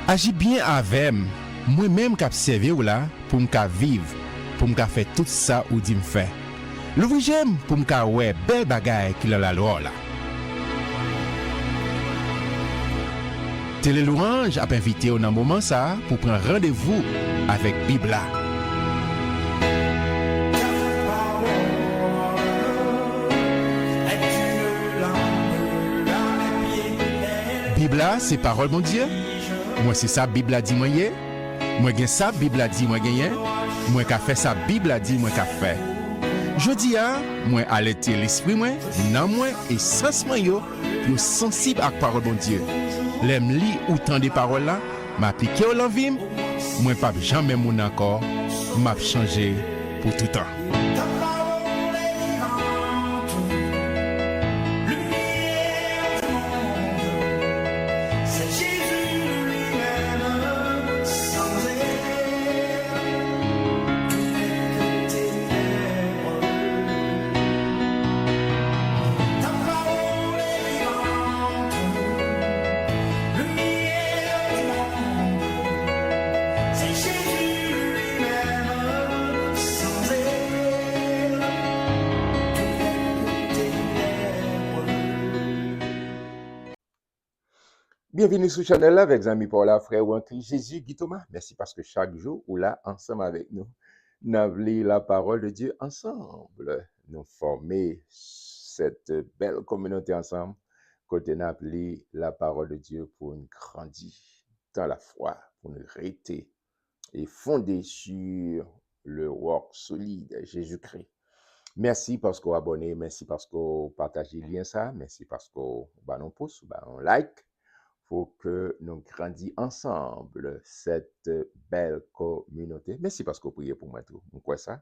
Agis bien avec moi-même qui observe ou là pour me vivre, pour me faire tout ça ou dit me faire. L'ouvrir j'aime pour me ouais belle bagaille qui la loi là. Télé Louange a invité au moment ça pour prendre rendez-vous avec Bibla. Bibla c'est parole mon Dieu. Moi c'est ça Bible a dit moi yé. Moi gen ça Bible a dit moi gagné. Moi qu'a fait ça Bible a dit moi qu'a fait. Jodi a moi alerter l'esprit moi, nan moi et sens moi yo sensible à parole bon Dieu. L'aime li ou tant des paroles là, m'appliquer au l'envie, moi pas jamais mon encore, m'a changé pour tout temps. Bienvenue sur Channel là avec Zami Paula, frère ou en Christ Jésus, Guy Thomas. Merci parce que chaque jour, ou là, ensemble avec nous, nous avons la parole de Dieu ensemble. Nous former cette belle communauté ensemble, côté nous avons la parole de Dieu pour nous grandir dans la foi, pour nous rester et fonder sur le work solide Jésus-Christ. Merci parce que vous abonnez, merci parce que vous partagez le lien ça, merci parce que vous nous pouce, vous like. Pour que nous grandissions ensemble cette belle communauté. Merci parce que vous priez pour moi tout. Quoi ça?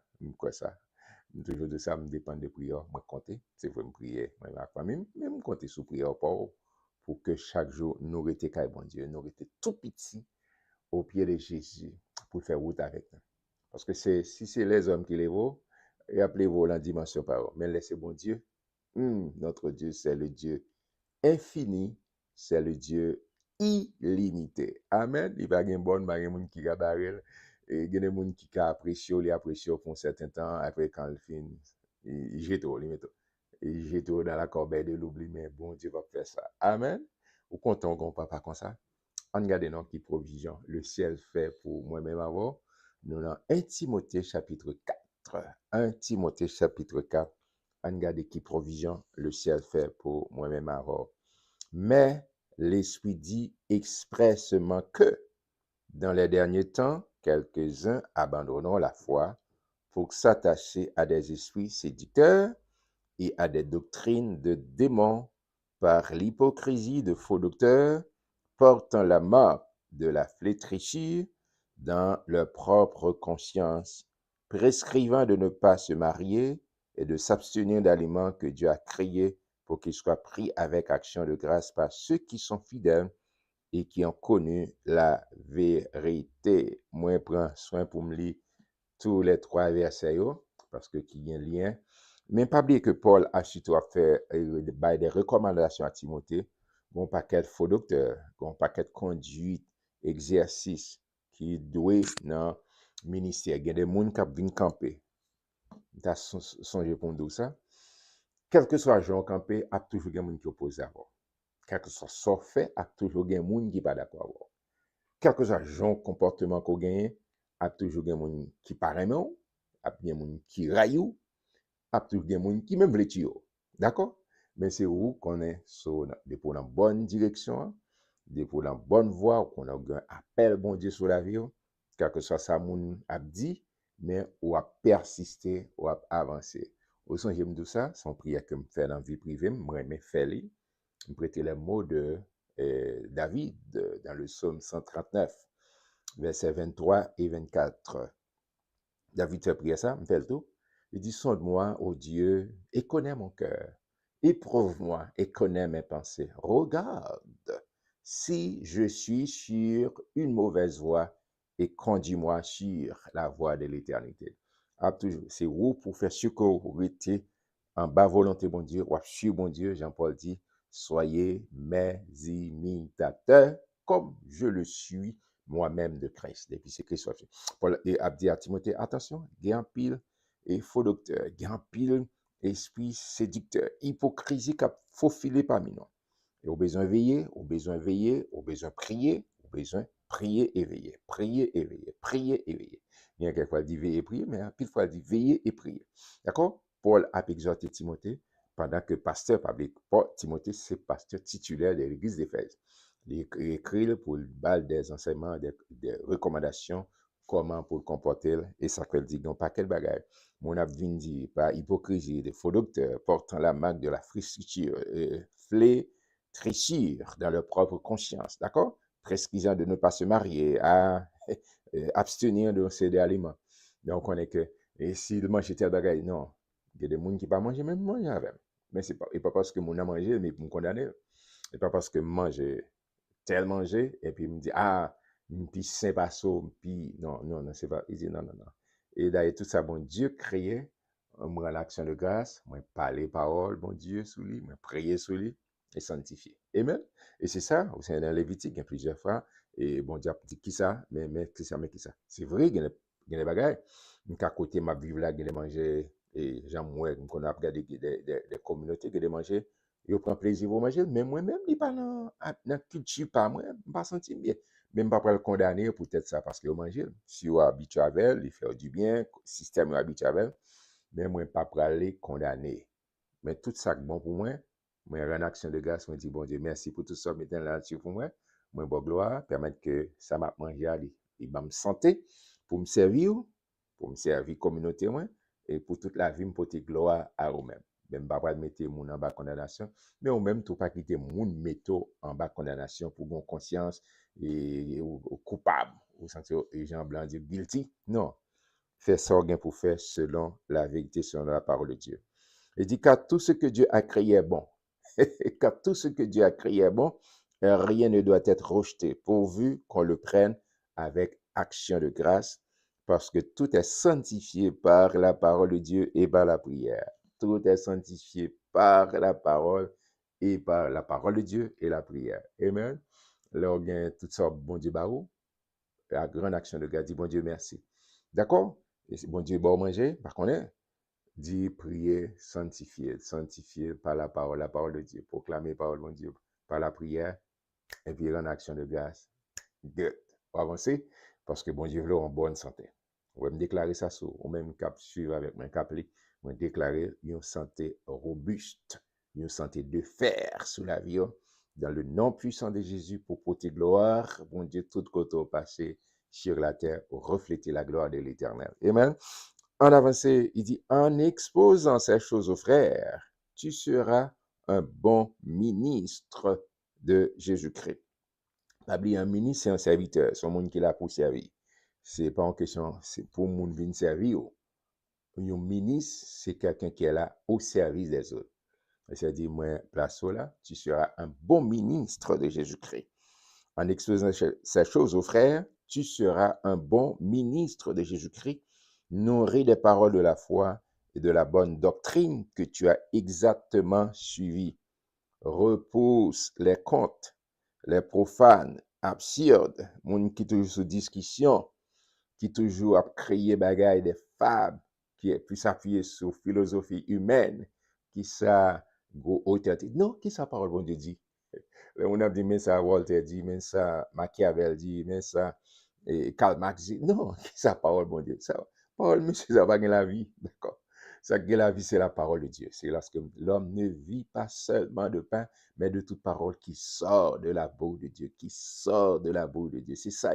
Toujours de ça, me dépend des prières. Moi, compter. C'est vous me prier. Moi, même compter sur prière pour que chaque jour, nous restions avec bon Dieu. Nous restions tout petits au pied de Jésus pour faire route avec nous. Parce que si c'est les hommes qui les voient, et appelez-vous la dimension par eux. Mais laissez bon Dieu. Notre Dieu, c'est le Dieu infini. C'est le Dieu illimité. Amen. Il va y avoir bon, il y a des gens qui gabarent, et il y a des gens qui apprécient, les apprécient pour un certain temps, après quand il finit, il jette dans la corbeille de l'oubli, mais bon Dieu va faire ça. Amen. Ou content qu'on papa comme ça. On regarde non qui provision le ciel fait pour moi-même avant. Nous dans 1 Timothée chapitre 4. 1 Timothée chapitre 4. On regarde qui provision le ciel fait pour moi-même avant. Mais l'Esprit dit expressement que, dans les derniers temps, quelques-uns abandonneront la foi pour s'attacher à des esprits séducteurs et à des doctrines de démons par l'hypocrisie de faux docteurs, portant la marque de la flétrissure dans leur propre conscience, prescrivant de ne pas se marier et de s'abstenir d'aliments que Dieu a créés pour qu'ils soient pris avec action de grâce par ceux qui sont fidèles et qui ont connu la vérité. Moi, je prends soin pour me lire tous les 3 versets, parce que qu'il y a un lien. Mais pas oublier que Paul a surtout fait des recommandations à Timothée, bon paquet de faux docteurs, bon paquet de conduite, exercice qui doit dans le ministère. Il y a des gens qui viennent camper. Tu as songé pour nous ça? Quel que soit le genre campé, il y a toujours des gens qui opposent à vous. Quel que soit ce qu'on fait, il y a toujours des gens qui ne sont pas d'accord avec vous. Quel que soit le genre comportement qu'on gagne, il y a toujours des gens qui parlent, il y a des gens qui raillent, il y a toujours des gens qui même veulent tuer. D'accord? Mais c'est où qu'on est pour la bonne direction, pour la bonne voie, qu'on a un appel bon Dieu sur la vie, quel que soit ça, moun a dit, mais on a persisté, on a avancé. Au sens j'aime tout ça, son prière que me fait dans la vie privée, moi me fait li, me prêter les mots de David dans le psaume 139, versets 23 et 24. David fait prier ça, me fait le tout. Il dit, sonde-moi, ô Dieu, et connais mon cœur. Éprouve-moi et connais mes pensées. Regarde si je suis sur une mauvaise voie et conduis-moi sur la voie de l'éternité. C'est où pour faire ce que vous êtes en bas volonté, bon Dieu, ou sur bon Dieu, Jean-Paul dit, soyez mes imitateurs comme je le suis moi-même de Christ. Et puis c'est Christ. Paul a dit à Timothée, attention, il y a un pile et faux docteur, il y a un pile esprit séducteur, hypocrisie qui a faufilé parmi nous. Et au besoin veiller, au besoin veiller, au besoin prier, au besoin prier et veiller, prier et veiller, prier et veiller. Il y a quelquefois dit veiller et prier, mais pile fois dit veiller et prier. D'accord? Paul a exhorté Timothée pendant que pasteur public, Timothée, c'est pasteur titulaire de l'église d'Éphèse. Il écrit pour le bal des enseignements, des recommandations, comment pour le comporter, et ça fait dire, non, pas quel bagage. Mon abdine dit, par hypocrisie, des faux docteurs portant la marque de la friture, flétrissure dans leur propre conscience, d'accord? Prescrivant de ne pas se marier, à abstenir de céder aliments. Donc, on est que, et s'il mange tel bagage, non, il y a des gens qui ne pas manger, même manger avec. Mais c'est pas, et pas parce que mon a mangé, mais pour me condamner. Et pas parce que manger, tel manger, et puis il me dit, ah, puis c'est pas ça, puis non, non, non, c'est pas, il dit non, non, non. Et d'ailleurs, tout ça, bon Dieu créé, moi, l'action de grâce, moi, parler parole, bon Dieu, sous lui, moi, prier sous lui, et sanctifier. Amen. Et c'est ça, au sein d'un Lévitique, il y a plusieurs fois, et bon Dieu a dit qui ça, mais qui ça, mais qui ça. C'est vrai, il y a des bagages. Donc, à côté, ma Bible là, il y a manger, et j'aime, moi, qu'on a regardé des communautés qui ont mangé, je prends plaisir à manger, mais moi-même, je ne pas dans la culture, pas moi, je ne pas sentir bien. Même pas pour le condamner, peut-être ça, parce que vous mangez. Si vous êtes habitué avec, il fait du bien, le système est habitué avec, mais moi, pas pour aller condamner. Mais tout ça, bon pour moi, moi, en action de grâce, je dis, bon Dieu, merci pour tout ça, mettez la nature pour moi. Moi, bon gloire, permettre que ça m'a mangé, il m'a me santé pour me servir communauté, moi, et pour toute la vie, me porter gloire à vous-même. Même pas de mettre mon en bas condamnation, mais ou même tout pas quitter mon métaux en bas condamnation pour bon conscience et coupable, ou sentir les gens blancs dire guilty. Non, fais ça pour faire selon la vérité, selon la parole de Dieu. Il dit car tout ce que Dieu a créé est bon. Car tout ce que Dieu a créé est bon, rien ne doit être rejeté, pourvu qu'on le prenne avec action de grâce, parce que tout est sanctifié par la parole de Dieu et par la prière. Tout est sanctifié par la parole et par la parole de Dieu et la prière. Amen. Là, on a toutes sortes, bon Dieu, barou, la grande action de grâce, dit bon Dieu, merci. D'accord? Et bon Dieu, bon manger, par contre, dit prier, sanctifier par la parole de Dieu, proclamer la parole de Dieu par la prière, et puis rendre action de grâce. Good. On va avancer, parce que bon Dieu veut en bonne santé. On va me déclarer ça sur, ou même cap suivre avec mon cap, on va déclarer une santé robuste, une santé de fer sous la vie, dans le nom puissant de Jésus, pour porter gloire, bon Dieu, tout côté au passé, sur la terre, pour refléter la gloire de l'Éternel. Amen. En avancé, il dit, en exposant ces choses aux frères, tu seras un bon ministre de Jésus-Christ. Un ministre, c'est un serviteur, c'est un monde qui est là pour servir. C'est pas en question, c'est pour le monde venir servir. Un ministre, c'est quelqu'un qui est là au service des autres. C'est-à-dire, moi, place là, tu seras un bon ministre de Jésus-Christ. En exposant ces choses aux frères, tu seras un bon ministre de Jésus-Christ, nourri des paroles de la foi et de la bonne doctrine que tu as exactement suivies. Repousse les contes, les profanes, absurdes, moun qui toujours sous discussion, qui toujours a créé bagaille des fables, qui est plus appuyé sur philosophie humaine, qui ça, gros autorité. Non, qui ça parole bon Dieu dit? On a dit, mais ça Walter dit, mais ça Machiavel dit, mais ça Karl Marx dit. Non, qui ça parole bon Dieu? Ça, parole, monsieur, ça va gagner la vie. D'accord. Ça gagne la vie, c'est la parole de Dieu. C'est lorsque l'homme ne vit pas seulement de pain, mais de toute parole qui sort de la bouche de Dieu, qui sort de la bouche de Dieu. C'est ça,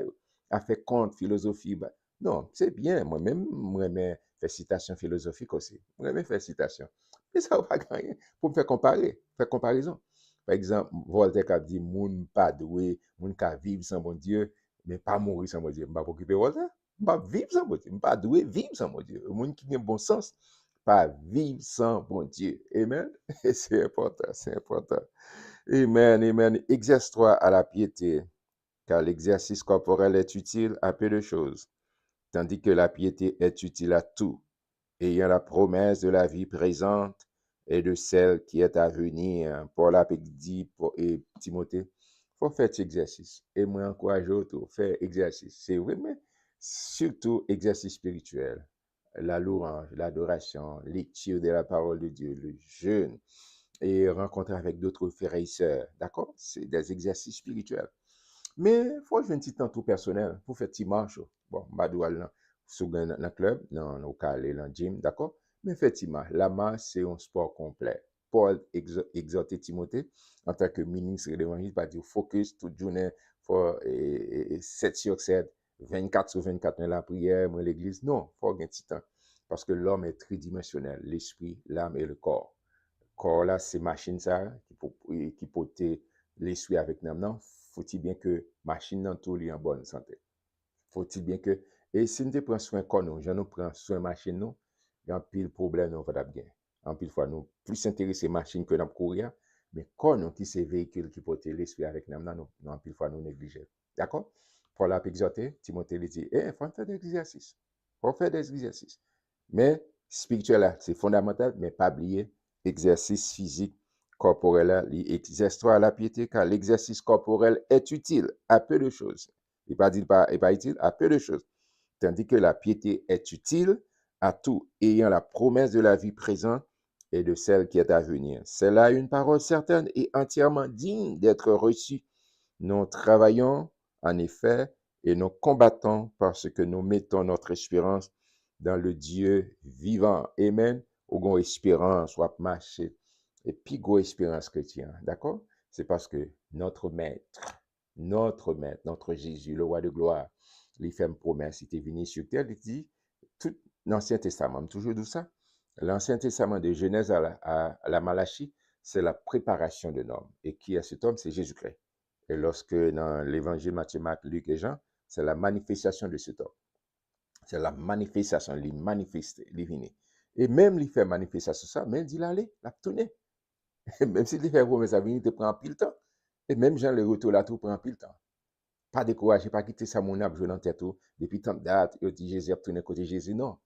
a fait compte, philosophie. Bah, non, c'est bien. Moi-même, moi-même, faire citation philosophique aussi. Moi-même, faire citation. Mais ça va pas gagner. Pour me faire comparer, faire comparaison. Par exemple, Voltaire a dit, moun pas doué, moun ka vivre sans bon Dieu, mais pas mourir sans bon Dieu. Je ne vais pas occuper Voltaire. Je ne vais pas vivre sans bon Dieu. Je ne vais pas doué vivre sans bon Dieu. Le monde qui a bon sens, pas vivre sans bon Dieu. Amen. C'est important, c'est important. Amen, amen. Exerce-toi à la piété, car l'exercice corporel est utile à peu de choses, tandis que la piété est utile à tout, ayant la promesse de la vie présente et de celle qui est à venir. Paul a dit et Timothée, faut faire cet exercice. Et moi, encourage autres à faire exercice. C'est vrai, mais surtout exercice spirituel. La louange, l'adoration, lecture de la parole de Dieu, le jeûne et rencontrer avec d'autres frères et sœurs. D'accord? C'est des exercices spirituels. Mais il faut jouer un petit temps tout personnel pour faire petit marche. Bon, madoual là, sous dans le club, dans le calé, dans le gym, d'accord? Mais fait petit marche. La marche, c'est un sport complet. Paul exhortait Timothée en tant que ministre de l'évangile, pas dire focus toute journée, faut, 7 sur 7, 24 sur 24 dans la prière, dans l'église. Non, il faut un petit temps. Parce que l'homme est tridimensionnel, l'esprit, l'âme et le corps. Corps là, c'est machine ça, qui porte l'esprit avec nous. Non, faut-il bien que machine dans tout est en bonne santé. Faut-il bien que, et si nous prenons soin corps nous, nous prenons soin machine nous, il y a un pile problème nous va bien. En pile fois nous plus intéressés machine que dans courir, mais corps nous qui c'est véhicule qui porte l'esprit avec nous, en pile fois nous négliger. D'accord? Paul a exhorté, Timothée lui dit, faut faire des exercices. Faut faire des exercices. Mais spirituel là, c'est fondamental, mais pas oublier exercice physique corporel là, exerce-toi à la piété car l'exercice corporel est utile à peu de choses. Il n'est pas utile à peu de choses. Tandis que la piété est utile à tout, ayant la promesse de la vie présente et de celle qui est à venir. C'est là une parole certaine et entièrement digne d'être reçue. Nous travaillons, en effet, et nous combattons parce que nous mettons notre espérance dans le Dieu vivant. Amen. Ou gon espérance, ou marcher. Et puis, go espérance chrétienne. D'accord? C'est parce que notre maître, notre Jésus, le roi de gloire, il fait une promesse. Il était venu sur terre, il dit, tout l'Ancien Testament, toujours dit ça. L'Ancien Testament de Genèse à la Malachie, c'est la préparation de l'homme. Et qui est cet homme? C'est Jésus-Christ. Et lorsque dans l'évangile Matthieu, Marc, Luc et Jean, c'est la manifestation de cet homme. C'est la manifestation, il manifeste, il vient. Et même il fait manifestation ça, mais il dit allez, la tourner. Même s'il fait promesse à venir, il te prend pile temps. Et même Jean le retour là, tout prend pile temps. Pas décourager, pas quitter ça mon âme, je l'entends tout. Depuis tant de dates, il dit Jésus a tourné côté Jésus. Non.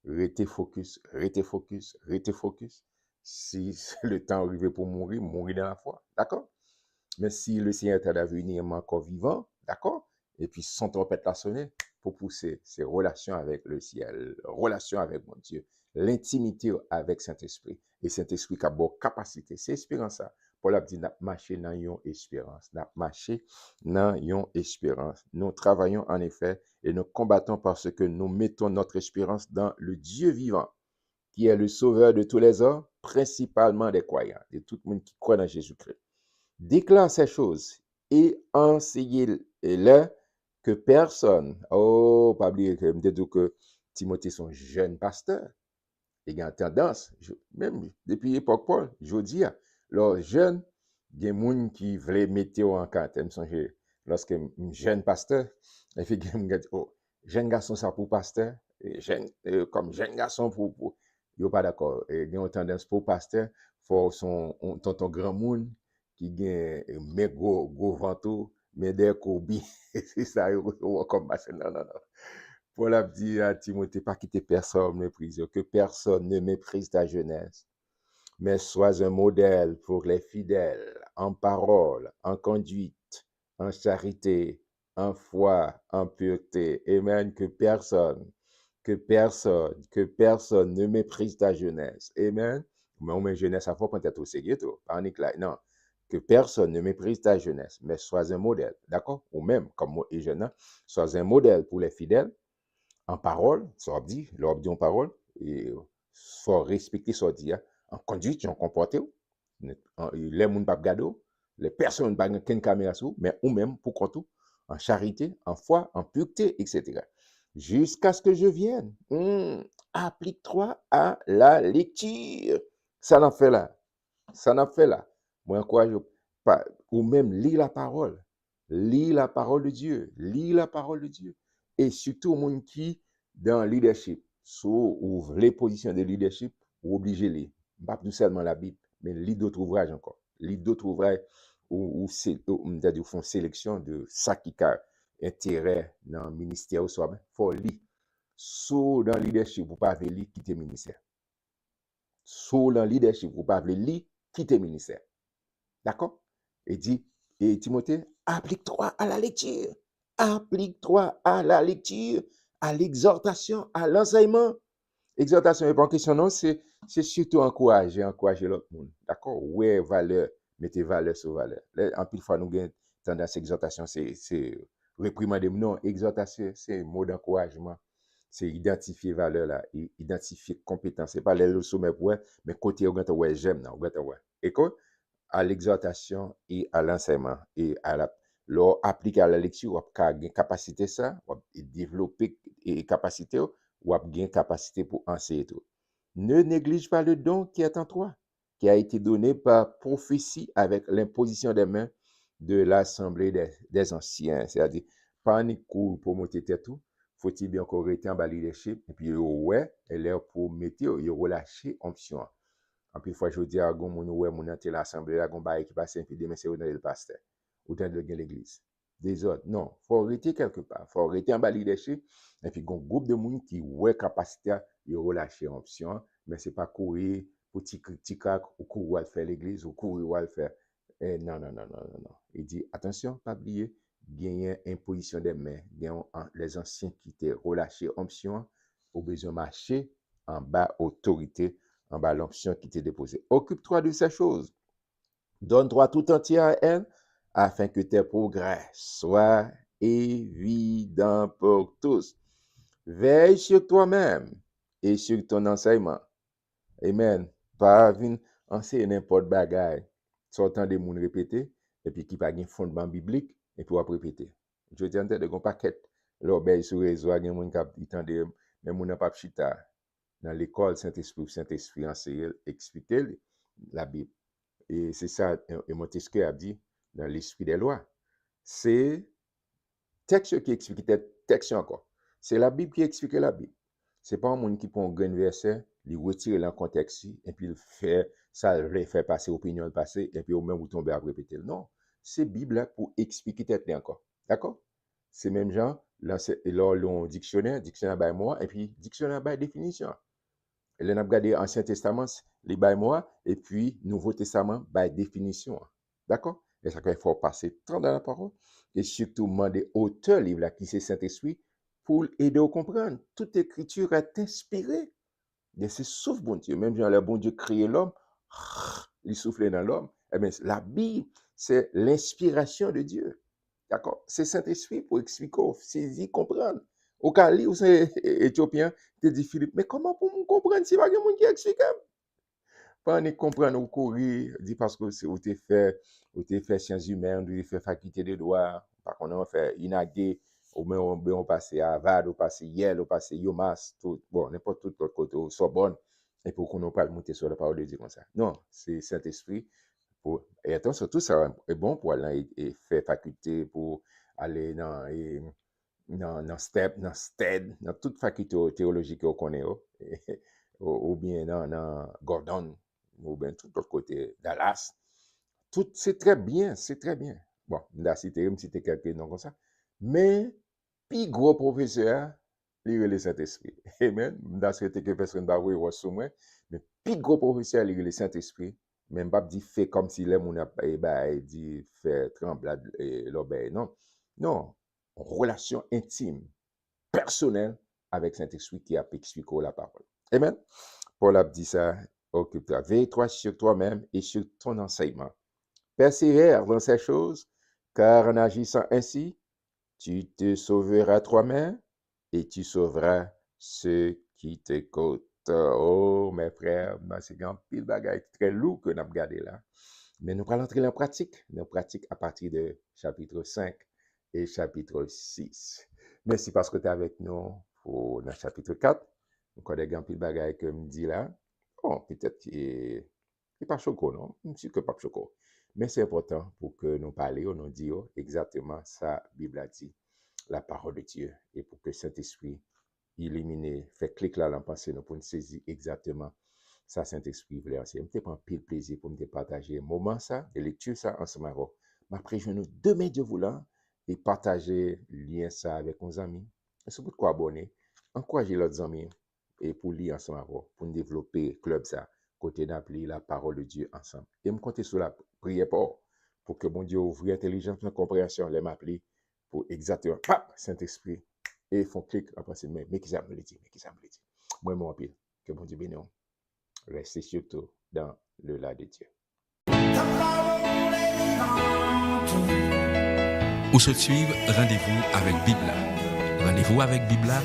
Restez focus, restez focus, restez focus. Si le temps arrivé pour mourir, mourir dans la foi. D'accord? Mais si le Seigneur est à venir encore vivant, d'accord? Et puis son trompette l'a sonné pour pousser ses relations avec le ciel, relation avec mon Dieu, l'intimité avec Saint-Esprit. Et Saint-Esprit qui a bonne capacité. C'est espérance ça. Paul a dit, n'a marché dans yon espérance. N'a marché dans yon espérance. Nous travaillons en effet et nous combattons parce que nous mettons notre espérance dans le Dieu vivant, qui est le sauveur de tous les hommes, principalement des croyants, de tout le monde qui croit dans Jésus-Christ. Déclare ces choses et enseignez-les que personne, pas oublier que Timothée son jeune pasteur, il y a tendance, même depuis l'époque Paul, je dis, les jeunes, il y a des gens qui veulent mettre en quarantaine, lorsque un jeune pasteur, il fait jeune garçon ça pour pasteur, comme jeune garçon pour il pas d'accord. Il y a une tendance pour pasteur, faut son tonton grand monde qui gagne mais gros ventre, mais des courbi, c'est ça comme pasteur. Non. Paul a dit à Timothée, pas quitter personne méprise, que personne ne méprise ta jeunesse, mais sois un modèle pour les fidèles, en parole, en conduite, en charité, en foi, en pureté. Amen. Que personne ne méprise ta jeunesse. Amen. Mais on met jeunesse à faut peut-être au sérieux, pas en non. Que personne ne méprise ta jeunesse, mais sois un modèle. D'accord? Ou même, comme moi et jeune, sois un modèle pour les fidèles, en parole, ça dit, l'ordre dit en parole, et faut respecter ça dit, en conduite, en comporté, les gens pas regarder, les personnes pas une caméra sur, mais ou même pour compte en charité, en foi, en pureté, etc. Jusqu'à ce que je vienne. Applique-toi à la lecture. Ça n'en fait là. Ça n'en fait là. Moi, encourage pas, ou même lis la parole. Lis la parole de Dieu. Lis la parole de Dieu. Et surtout, les gens qui, dans le leadership, ou les positions de leadership, ou obligés de lire. Pas tout seulement la Bible, mais lis d'autres ouvrages encore. Lis d'autres ouvrages où font sélection de ça qui a intérêt dans le ministère ou soit. Il faut lire. Sous dans le leadership, vous ne pouvez pas lire quitter le ministère. Sous dans le leadership, vous ne pouvez pas lire quitter le ministère. D'accord? Et dit, et Timothée, Applique-toi à la lecture. Applique-toi à la lecture, à l'exhortation, à l'enseignement. Exhortation n'est pas en question, non, c'est surtout encourager l'autre monde. D'accord? Ouais, valeur, mettez valeur sur valeur. Là, en plus, fois, nous avons tendance à exhortation, c'est réprimander. Non, exhortation, c'est un mot d'encouragement. C'est identifier valeur là, identifier compétence. C'est pas les leçons, mais ouais, mais côté, ouais, j'aime, non, ouais. Et quoi? À l'exhortation et à l'enseignement. Et à la, leur appliquer à la lecture, ou à une capacité ça, ou développer et capacité, ou à une capacité pour enseigner tout. Ne néglige pas le don qui est en toi, qui a été donné par prophétie avec l'imposition des mains de l'assemblée des anciens. C'est-à-dire, pas un cours pour monter tout, faut-il bien encore rester en bas leadership, et puis, ouais, elle est pour mettre, relâcher option. En plus, fois, je dis à mon ouais, mon ante l'assemblée, là, gon bail qui passe, puis demain, c'est le pasteur. Ou dans l'église. Des autres. Non. Faut arrêter quelque part. Faut arrêter en bas leadership. Et puis, un groupe de monde qui, ouais, capacité, il relâcher option, mais c'est pas courir pour petit crack, ou courir à faire l'église, ou courir à faire. Non, non, non, non, non, non. Il dit, attention, pas oublier, gagner imposition des mains, gagner les anciens qui étaient relâchés option, au besoin marcher en bas autorité, en bas l'option qui t'est déposée. Occupe-toi de ces choses. Donne-toi tout entier à elle afin que tes progrès soient évidents pour tous. Veille sur toi-même et sur ton enseignement. Amen. Pas venir enseigner n'importe bagaille. Sortant des moun répéter et puis qui pas un fondement biblique et puis on répéter. Je dis en tête de gon paquet. L'obéi sur réseau, il y a moun qui tande mais moun pas chita dans l'école Saint-Esprit enseigne, expliquer la Bible. Et c'est ça, et Montesquieu a dit dans l'esprit des lois. C'est texte qui explique texte encore. C'est la Bible qui explique la Bible. C'est pas un monde qui prend un grand verset, il retire le contexte et puis il fait ça, il fait passer opinion le passé et puis au même vous tombez à répéter. Non, c'est Bible là pour expliquer tête encore. D'accord? C'est même genre, là, l'on dictionnaire by moi et puis dictionnaire by définition. Et là, on a regardé Ancien Testament, les by moi, et puis Nouveau Testament, by définition. D'accord? Et ça, il faut passer temps dans la parole, et surtout demander auteur livre là, qui c'est Saint-Esprit, pour aider à comprendre. Toute écriture est inspirée. Et c'est sauf bon Dieu. Même quand le bon Dieu créé l'homme, il soufflait dans l'homme. Eh bien, la Bible, c'est l'inspiration de Dieu. D'accord? C'est Saint-Esprit pour expliquer, saisir, comprendre. Au cas où c'est éthiopien, tu dis Philippe, mais comment pour me comprendre si pas quelqu'un qui explique? Pas ne comprendre ou courir, dit parce que c'est où tu fait sciences humaines, ou tu fait faculté de droit, par contre on fait INAGé, ou même on passe à Harvard, ou passe Yale, ou passe UMass, tout, bon, n'importe tout l'autre côté, ou Sorbonne, et pour qu'on ne pas monter sur la parole de Dieu comme ça. Non, c'est Saint-Esprit. Et attention, tout ça est bon pour aller et faire faculté, pour aller dans STEP, dans STED, dans toute faculté théologique qu'on connaît, ou bien dans Gordon, ou bien tout l'autre côté, Dallas. Tout, c'est très bien, c'est très bien. Bon, là, cité quelques noms comme ça. Mais, puis gros professeur, il est le Saint-Esprit. Amen. Dans ce que personne va voir sur moi, mais puis gros professeur, il est le Saint-Esprit. Même pas dit fait comme si les gens a dit fait trembler l'obéi. Non. Non. Relation intime, personnelle avec Saint-Esprit qui a expliqué la parole. Amen. Paul a dit ça, occupe-toi, veille-toi sur toi-même et sur ton enseignement. Persévère dans ces choses, car en agissant ainsi, tu te sauveras toi-même et tu sauveras ceux qui t'écoutent. Oh, mes frères, c'est un pile bagaille très lourd que nous avons regardé là. Mais nous allons entrer en pratique. Nous pratiquons à partir de chapitre 5 et chapitre 6. Merci parce que tu es avec nous pour le chapitre 4. Nous connaissons un pile bagaille que me dit là. Bon, peut-être qu'il n'est pas choquant, non? Je suis que pas choquant. Mais c'est important pour que nous parlions, nous disions exactement ça, Bible a dit, la parole de Dieu, et pour que Saint-Esprit illumine, fait clic là dans la pensée, nous pour nous saisir exactement ça, Saint-Esprit voulait enseigner. Je prends pile plaisir pour me partager un moment ça, de lecture ça ensemble. Après, je nous demain Dieu voulant et partager lien ça avec nos amis. Et c'est pourquoi abonner, encourager leurs amis et pour lire ensemble, pour nous développer club ça, côté d'appeler la parole de Dieu ensemble. Et me compter sur la prière pour pour que mon Dieu ouvre l'intelligence, la compréhension, les m'appeler pour exactement, pap, Saint-Esprit, et font clic en pensée, mais qui ça me le dit, Moi, mon pile, que mon Dieu bénisse. Restez surtout dans le là de Dieu. Pour se suivre, rendez-vous avec Bibla. Rendez-vous avec Bibla,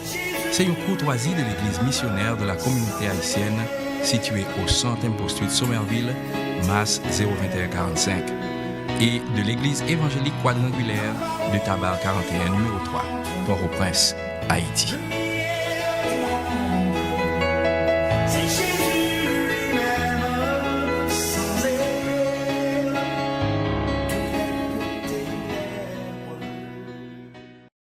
c'est une courtoisie de l'Église missionnaire de la communauté haïtienne située au 100e Street Somerville, Mass 02145, et de l'Église évangélique quadrangulaire de Tabar 41, numéro 3, Port-au-Prince, Haïti.